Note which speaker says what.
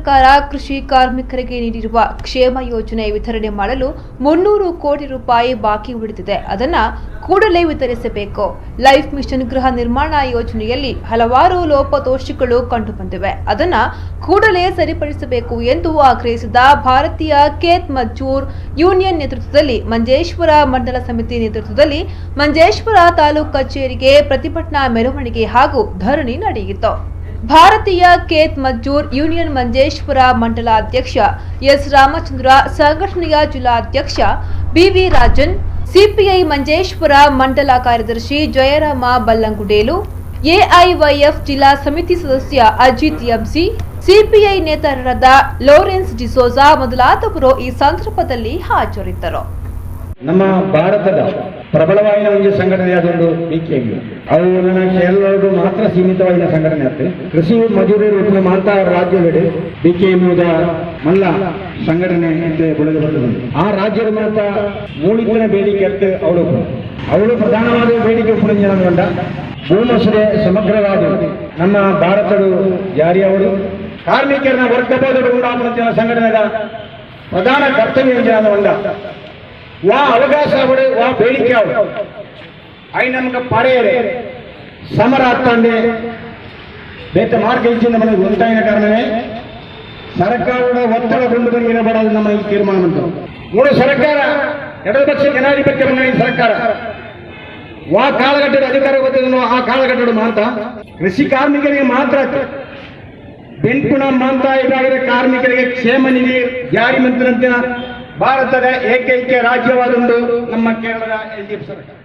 Speaker 1: ಸರ್ಕಾರ ಕೃಷಿ ಕಾರ್ಮಿಕರಿಗೆ ನೀಡಿರುವ ಕ್ಷೇಮ ಯೋಜನೆ ವಿತರಣೆ ಮಾಡಲು 300 ಕೋಟಿ ರೂಪಾಯಿ ಬಾಕಿ ಉಳಿದಿದೆ. ಅದನ್ನು ಕೂಡಲೇ ವಿತರಿಸಬೇಕು. ಲೈಫ್ ಮಿಷನ್ ಗೃಹ ನಿರ್ಮಾಣ ಯೋಜನೆಯಲ್ಲಿ ಹಲವಾರು ಲೋಪದೋಷಗಳು ಕಂಡುಬಂದಿವೆ. ಅದನ್ನು ಕೂಡಲೇ ಸರಿಪಡಿಸಬೇಕು ಎಂದು ಆಗ್ರಹಿಸಿದ ಭಾರತೀಯ ಖೇತ್ ಮಜ್ದೂರ್ ಯೂನಿಯನ್ ನೇತೃತ್ವದಲ್ಲಿ ಮಂಜೇಶ್ವರ ಮಂಡಲ ಸಮಿತಿ ನೇತೃತ್ವದಲ್ಲಿ ಮಂಜೇಶ್ವರ ತಾಲೂಕು ಕಚೇರಿಗೆ ಪ್ರತಿಭಟನಾ ಮೆರವಣಿಗೆ ಹಾಗೂ ಧರಣಿ ನಡೆಯಿತು. ಭಾರತೀಯ ಖೇತ್ ಮಜ್ದೂರ್ ಯೂನಿಯನ್ ಮಂಜೇಶ್ವರ ಮಂಡಲ ಅಧ್ಯಕ್ಷ ಎಸ್ ರಾಮಚಂದ್ರ, ಸಂಘಟನೆಯ ಜಿಲ್ಲಾಧ್ಯಕ್ಷ ಬಿವಿ ರಾಜನ್, ಸಿಪಿಐ ಮಂಜೇಶ್ವರ ಮಂಡಲ ಕಾರ್ಯದರ್ಶಿ ಜಯರಾಮ ಬಲ್ಲಂಗುಡೇಲು, ಎಐವೈಎಫ್ ಜಿಲ್ಲಾ ಸಮಿತಿ ಸದಸ್ಯ Ajit MC, CPI ನೇತಾರರಾದ Lawrence D'Souza ಮೊದಲಾದವರು ಈ ಸಂದರ್ಭದಲ್ಲಿ ಹಾಜರಿದ್ದರು.
Speaker 2: ನಮ್ಮ ಭಾರತದ ಪ್ರಬಲವಾದ ಒಂದು ಸಂಘಟನೆಯಾದೊಂದು ಬಿಕೆಎಂ. ಅವು ನನಗೆ ಎಲ್ಲರಿಗೂ ಮಾತ್ರ ಸೀಮಿತವಾದ ಸಂಘಟನೆ ಆಗ್ತದೆ. ಕೃಷಿ ಮಜೂರಿ ರೂಪಿನ ಮಾತ್ರ ರಾಜ್ಯದಲ್ಲಿ ಬಿಕೆಎಂ ಮಲ್ಲ ಸಂಘಟನೆ ಅಂತ ಬೆಳೆದು ಬರ್ತದೆ. ಆ ರಾಜ್ಯದ ಮಾತ್ರ ಮೂಳಿನ ಬೇಡಿಕೆ ಅಂತ ಅವಳು ಪ್ರಧಾನವಾದ ಬೇಡಿಕೆ ಪುನಃ ಭೂಮಸೂದೆ ಸಮಗ್ರವಾದ ನಮ್ಮ ಭಾರತದ ಜಾರಿಯವರು ಕಾರ್ಮಿಕರನ್ನ ವರ್ಗಬೋಧಗಳು ಉಂಟಾಗುವಂತಹ ಸಂಘಟನೆಯ ಪ್ರಧಾನ ಕರ್ತವ್ಯ ಒಂದ ವಾ ಅವಕಾಶ ಅವಡು ವಾ ಬೇಡಿಕೆ ಅವಡು ಅයි ನಮ್ಗೆ ಪಡೆಯರೆ ಸಮರ ಹತ್ತಂದೆ ಬೇತ ಮಾರ್ಗ ಇಚ್ಚಿಂದ ಮನೆಗೆ ಉಂಟಾಯಿನ ಕಾರಣವೇ ಸರ್ಕಾರದ ಒತ್ತಡ ಕೊಂಡು ಬಂದಿರಬಾರದು ನಮ್ಮ ಈ ತೀರ್ಮಾನ ಉಂಟು. ಮೂರು ಸರ್ಕಾರ ಎಡಪಕ್ಷ ಜನಾಧಿಪತ್ಯ ಬಂದ ಸರ್ಕಾರ ವಾ ಕಾಲಘಟ್ಟದ ಅಧಿಕಾರ ಗೊತ್ತಿದ್ದನು ಆ ಕಾಲಘಟ್ಟದ ಮಾತ್ರ ಕೃಷಿ ಕಾರ್ಮಿಕರಿಗೆ ಮಾತ್ರ ಬೆಂಟುಣ ಮಾಂತ ಇದಾಗಿರೋ ಕಾರ್ಮಿಕರಿಗೆ ಕ್ಷೇಮ ನಿಧಿ ಜಾರಿ ಮಂತ್ರಿಯಂತೆ ಭಾರತದ ಏಕೈಕ ರಾಜ್ಯವಾದೊಂದು ನಮ್ಮ ಕೇರಳದ LDF ಸರ್ಕಾರ.